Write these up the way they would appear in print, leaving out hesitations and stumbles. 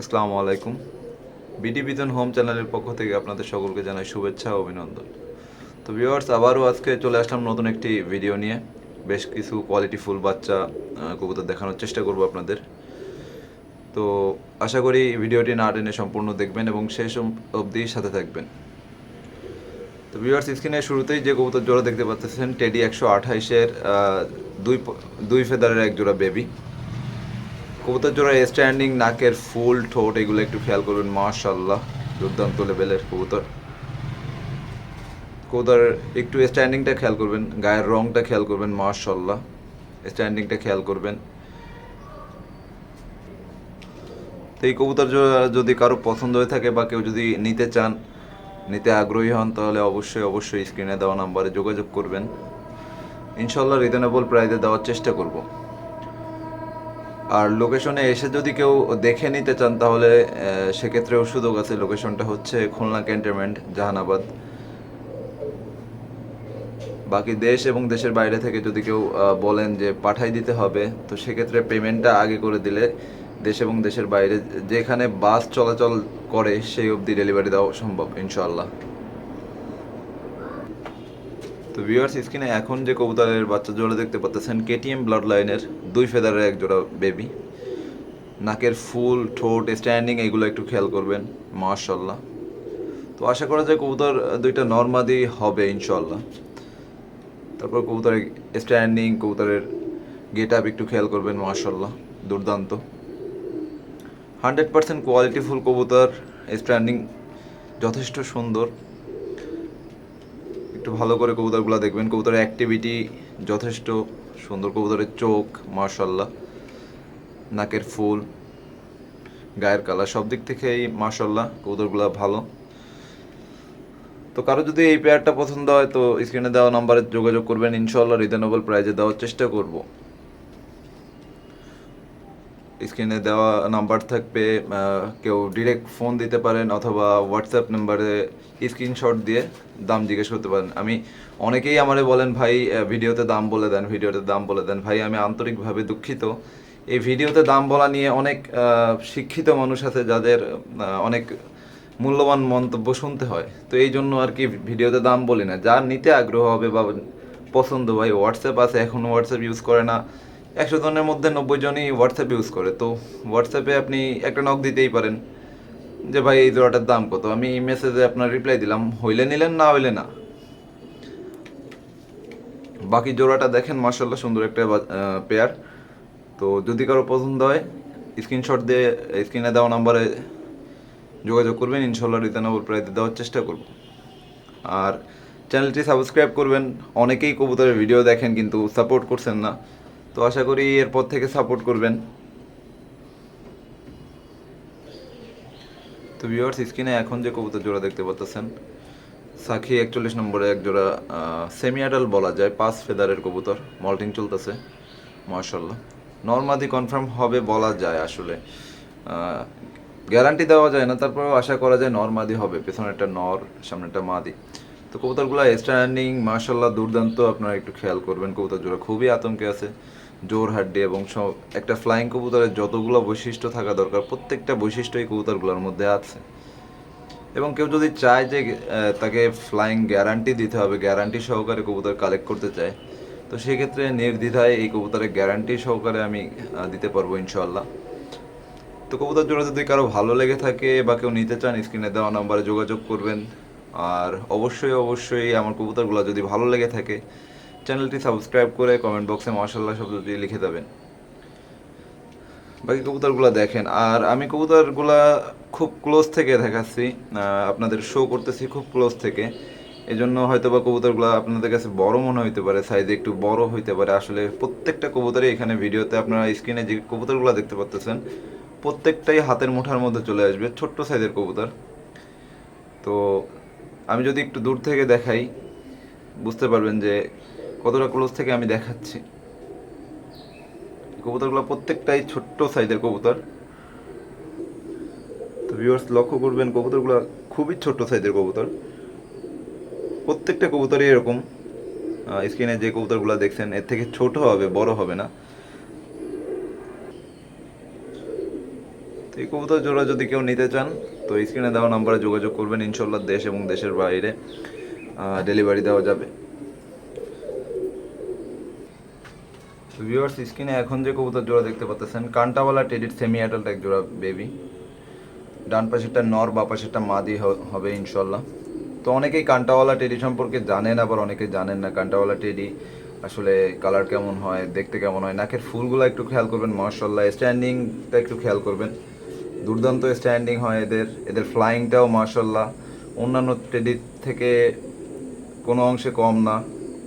আসসালামু আলাইকুম। বিডি বিজন হোম চ্যানেলের পক্ষ থেকে আপনাদের সকলকে জানাই শুভেচ্ছা ও অভিনন্দন। তো ভিউয়ার্স, আবারও আজকে চলে আসলাম নতুন একটি ভিডিও নিয়ে। বেশ কিছু কোয়ালিটিফুল বাচ্চা কবুতর দেখানোর চেষ্টা করব আপনাদের। তো আশা করি ভিডিওটি না টেনে সম্পূর্ণ দেখবেন এবং শেষ অবধি সাথে থাকবেন। তো ভিউয়ার্স, স্ক্রিনের শুরুতেই যে কবুতর জোড়া দেখতে পাচ্ছেন, টেডি 128-এর দুই ফেদারের এক জোড়া বেবি কবুতর জোড়া। স্ট্যান্ডিং, নাকের ফুল, ঠোঁট এগুলো একটু খেয়াল করবেন। মাশাআল্লাহ, দুর্দান্ত লেভেলের কবুতর। কবুতর একটু স্ট্যান্ডিংটা খেয়াল করবেন, গায়ের রংটা খেয়াল করবেন। মাশাআল্লাহ, স্ট্যান্ডিংটা খেয়াল করবেন। তো এই কবুতর যদি কারো পছন্দ হয়ে থাকে বা কেউ যদি নিতে চান, নিতে আগ্রহী হন, তাহলে অবশ্যই স্ক্রিনে দেওয়া নাম্বারে যোগাযোগ করবেন। ইনশাল্লাহ রিজনেবল প্রাইসে দেওয়ার চেষ্টা করব। আর লোকেশনে এসে যদি কেউ দেখে নিতে চান, তাহলে সেক্ষেত্রেও সুযোগ আছে। লোকেশনটা হচ্ছে খুলনা ক্যান্টনমেন্ট, জাহানাবাদ। বাকি দেশ এবং দেশের বাইরে থেকে যদি কেউ বলেন যে পাঠাই দিতে হবে, তো সেক্ষেত্রে পেমেন্টটা আগে করে দিলে দেশ এবং দেশের বাইরে যেখানে বাস চলাচল করে সেই অবধি ডেলিভারি দেওয়া সম্ভব ইনশাআল্লাহ। তো ভিউয়ার্স, স্ক্রিনে এখন যে কবুতরের বাচ্চা জোড়া দেখতে পাচ্ছেন, কেটিএম ব্লাড লাইনের দুই ফেদারের এক জোড়া বেবি। নাকের ফুল, ঠোঁট, স্ট্যান্ডিং এগুলো একটু খেয়াল করবেন। মাশাআল্লাহ। তো আশা করা যায় কবুতর দুইটা নর্মাদি হবে ইনশাআল্লাহ। তারপর কবুতরের স্ট্যান্ডিং, কবুতরের গেট আপ একটু খেয়াল করবেন। মাশাআল্লাহ, দুর্দান্ত। 100% কোয়ালিটিফুল কবুতর। স্ট্যান্ডিং যথেষ্ট সুন্দর। একটু ভালো করে কবুতরগুলো দেখবেন। কবুতরের অ্যাক্টিভিটি যথেষ্ট সুন্দর। কবুতরের চোখ মাশাআল্লাহ, নাকের ফুল, গায়ের কালার সব দিক থেকেই মাশাআল্লাহ কবুতরগুলো ভালো। তো কারো যদি এই পেয়ারটা পছন্দ হয়, তো স্ক্রিনে দেওয়া নাম্বারে যোগাযোগ করবেন। ইনশাআল্লাহ রিজনেবল প্রাইসে দেওয়ার চেষ্টা করব। স্ক্রিনে দেওয়া নাম্বার থাকবে, কেউ ডিরেক্ট ফোন দিতে পারেন অথবা হোয়াটসঅ্যাপ নাম্বারে স্ক্রিনশট দিয়ে দাম জিজ্ঞেস করতে পারেন। অনেকেই আমারে বলেন, ভাই ভিডিওতে দাম বলে দেন, ভিডিওতে দাম বলে দেন। ভাই, আমি আন্তরিকভাবে দুঃখিত। এই ভিডিওতে দাম বলা নিয়ে অনেক শিক্ষিত মানুষ আছে যাদের অনেক মূল্যবান মন্তব্য শুনতে হয়। তো এই জন্য আর কি ভিডিওতে দাম বলি না। যার নিতে আগ্রহ হবে বা পছন্দ, ভাই হোয়াটসঅ্যাপ আছে, এখন হোয়াটসঅ্যাপ ইউজ করে না 100 জনের মধ্যে 90 জনই হোয়াটসঅ্যাপ ইউজ করে। তো হোয়াটসঅ্যাপে আপনি একটা নক দিতেই পারেন যে ভাই এই জোড়াটার দাম কত। আমি মেসেজে আপনার রিপ্লাই দিলাম, হইলে নিলেন, না হইলে না। বাকি জোড়াটা দেখেন, মার্শাল্লাহ সুন্দর একটা পেয়ার। তো যদি কারো পছন্দ হয়, স্ক্রিনশট দিয়ে স্ক্রিনে দেওয়া নাম্বারে যোগাযোগ করবেন। ইনশাল্লাহ রিজনেবল প্রাইসে দেওয়ার চেষ্টা করব। আর চ্যানেলটি সাবস্ক্রাইব করবেন। অনেকেই কবুতরের ভিডিও দেখেন কিন্তু সাপোর্ট করছেন না, তো আশা করি এরপর থেকে সাপোর্ট করবেন। তো ভিউয়ার্স, স্ক্রিনে এখন যে কবুতর জোড়া দেখতে পাচ্ছেন, সাখি 41 নম্বরে এক জোড়া সেমি অ্যাডাল্ট বলা যায়, 5 ফেদারের কবুতর। মল্টিং চলতেছে মাশাল্লাহ। নর্মাদি কনফার্ম হবে বলা যায়, আসলে গ্যারান্টি দেওয়া যায় না, তারপরেও আশা করা যায় নর্মাদি হবে। পেছনে একটা নর, সামনে একটা মাদি। তো কবুতরগুলো স্ট্যান্ডিং মাশাল্লাহ দুর্দান্ত। আপনারা একটু খেয়াল করবেন, কবুতর জোড়া খুবই আতঙ্কে আছে। জোর হাড্ডি এবং সব একটা ফ্লাইং কবুতরের যতগুলো বৈশিষ্ট্য থাকা দরকার, প্রত্যেকটা বৈশিষ্ট্য এই কবুতরগুলোর মধ্যে আছে। এবং কেউ যদি চায় যে তাকে ফ্লাইং গ্যারান্টি দিতে হবে, গ্যারান্টি সহকারে কবুতর কালেক্ট করতে চায়, তো সেক্ষেত্রে নির্দ্বিধায় এই কবুতরের গ্যারান্টি সহকারে আমি দিতে পারবো ইনশাল্লাহ। তো কবুতর জোড়া যদি কারো ভালো লেগে থাকে বা কেউ নিতে চান, স্ক্রিনে দেওয়া নাম্বারে যোগাযোগ করবেন। আর অবশ্যই আমার কবুতরগুলো যদি ভালো লেগে থাকে, চ্যানেলটি সাবস্ক্রাইব করে কমেন্ট বক্সে মাশাল্লাহ শব্দটি লিখে দেবেন। বাকি কবুতরগুলো দেখেন। আর আমি কবুতরগুলা খুব ক্লোজ থেকে দেখাচ্ছি, আপনাদের শো করতেছি খুব ক্লোজ থেকে। এই জন্য হয়তো বা কবুতরগুলো আপনাদের কাছে বড় মনে হইতে পারে, সাইজে একটু বড় হইতে পারে। আসলে প্রত্যেকটা কবুতরই এখানে ভিডিওতে আপনারা স্ক্রিনে যে কবুতরগুলো দেখতে পাচ্ছেন, প্রত্যেকটাই হাতের মুঠার মধ্যে চলে আসবে, ছোট্ট সাইজের কবুতর। তো আমি যদি একটু দূর থেকে দেখাই, বুঝতে পারবেন যে কতটা ক্লোজ থেকে আমি দেখাচ্ছি। কবুতরগুলো প্রত্যেকটাই ছোট্ট সাইজের কবুতর। তো ভিউয়ার্স, লক্ষ্য করবেন কবুতরগুলো খুবই ছোট্ট সাইজের কবুতর। প্রত্যেকটা কবুতরই এরকম। স্ক্রিনে যে কবুতরগুলো দেখছেন, এর থেকে ছোট হবে, বড় হবে না। তো এই কবুতর জোড়া যদি কেউ নিতে চান তো স্ক্রিনে দেওয়া নাম্বারে যোগাযোগ করবেন, ইনশাল্লাহ দেশ এবং দেশের বাইরে ডেলিভারি দেওয়া যাবে। তো ভিউয়ার্স, স্ক্রিনে এখন যে কবুতর জোড়া দেখতে পাচ্ছেন কান্টাওয়ালা টেডির সেমি অ্যাডাল্ট এক জোড়া বেবি। ডান পাশেরটা নর, বা পাশেরটা মাদি হবে ইনশাল্লাহ। তো অনেকেই কান্টাওয়ালা টেডি সম্পর্কে জানেন, আবার অনেকে জানেন না কান্টাওয়ালা টেডি আসলে কালার কেমন হয়, দেখতে কেমন হয়। নাকের ফুলগুলো একটু খেয়াল করবেন, মাশাআল্লাহ। স্ট্যান্ডিংটা একটু খেয়াল করবেন, দুর্দান্ত স্ট্যান্ডিং হয় এদের ফ্লাইংটাও মাশাআল্লাহ অন্যান্য টেডির থেকে কোনো অংশে কম না,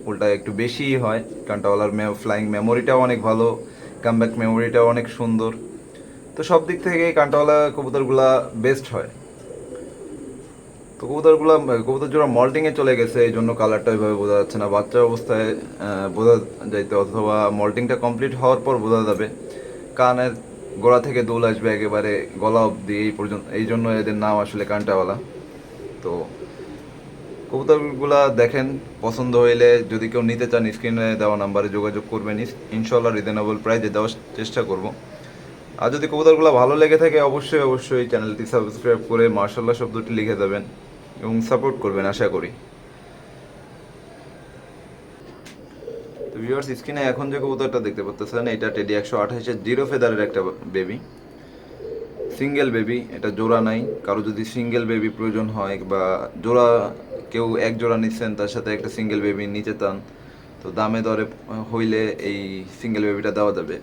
উল্টা একটু বেশিই হয়। কান্টাওয়ালার ফ্লাইং মেমোরিটাও অনেক ভালো, কামব্যাক মেমোরিটাও অনেক সুন্দর। তো সব দিক থেকে কান্টাওয়ালা কবুতরগুলা বেস্ট হয়। তো কবুতর জোড়া মল্টিংয়ে চলে গেছে, এই জন্য কালারটা ওইভাবে বোঝা যাচ্ছে না। বাচ্চা অবস্থায় বোঝা যাইতে, অথবা মল্টিংটা কমপ্লিট হওয়ার পর বোঝা যাবে। কানের গোড়া থেকে দোল আসবে একেবারে গলা অবধি, এই পর্যন্ত, এই জন্য এদের নাম আসলে কান্টাওয়ালা। তো কবুতরগুলা দেখেন, পছন্দ হইলে যদি কেউ নিতে চান স্ক্রিনে দেওয়া নাম্বারে যোগাযোগ করবেন, ইনশাল্লাহ রিজনেবল প্রাইসে দেওয়ার চেষ্টা করব। আর যদি কবুতরগুলো ভালো লেগে থাকে অবশ্যই চ্যানেলটি সাবস্ক্রাইব করে মার্শাল্লাহ শব্দটি লিখে দেবেন এবং সাপোর্ট করবেন আশা করি। তো ভিউয়ার্স, স্ক্রিনে এখন যে কবুতরটা দেখতে পাচ্ছেন এটা টেডি 128-এর জিরো ফেদারের একটা বেবি, সিঙ্গেল বেবি। এটা জোড়া নাই, কারো যদি সিঙ্গেল বেবি প্রয়োজন হয় বা জোড়া কেউ এক জোড়া নিচ্ছেন তার সাথে একটা সিঙ্গেল বেবি নিতে চান, তো দামে দরে হইলে এই সিঙ্গেল বেবিটা দেওয়া যাবে।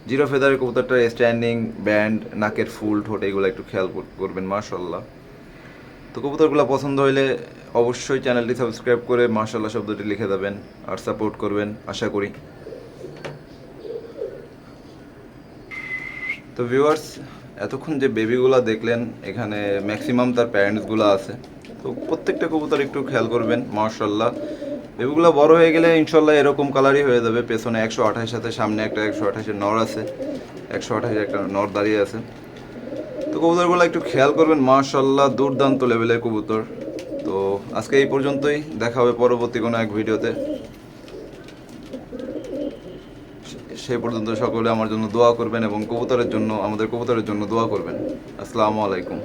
জিরো ফেদারের কবুতরটার স্ট্যান্ডিং, ব্যান্ড, নাকের ফুল, ঠোঁট, এগুলো একটু খেয়াল করবেন মাশাআল্লাহ। তো কবুতরগুলো পছন্দ হইলে অবশ্যই চ্যানেলটি সাবস্ক্রাইব করে মাশাআল্লাহ শব্দটি লিখে দেবেন আর সাপোর্ট করবেন আশা করি। তো ভিউয়ার্স, এতক্ষণ যে বেবিগুলো দেখলেন এখানে ম্যাক্সিমাম তার প্যারেন্টসগুলো আছে। তো প্রত্যেকটা কবুতর একটু খেয়াল করবেন মাশাআল্লাহ। বেবিগুলো বড় হয়ে গেলে ইনশাল্লাহ এরকম কালারই হয়ে যাবে। পেছনে 128 সাথে সামনে একটা 128-এর নর আছে, 128-এর একটা নর দাঁড়িয়ে আছে। তো কবুতরগুলো একটু খেয়াল করবেন মাশাআল্লাহ, দুর্দান্ত লেভেলের কবুতর। তো আজকে এই পর্যন্তই, দেখা হবে পরবর্তী কোনো এক ভিডিওতে। সেই পর্যন্ত সকলে আমার জন্য দোয়া করবেন এবং আমাদের কবুতরের জন্য দোয়া করবেন। আসসালামু আলাইকুম।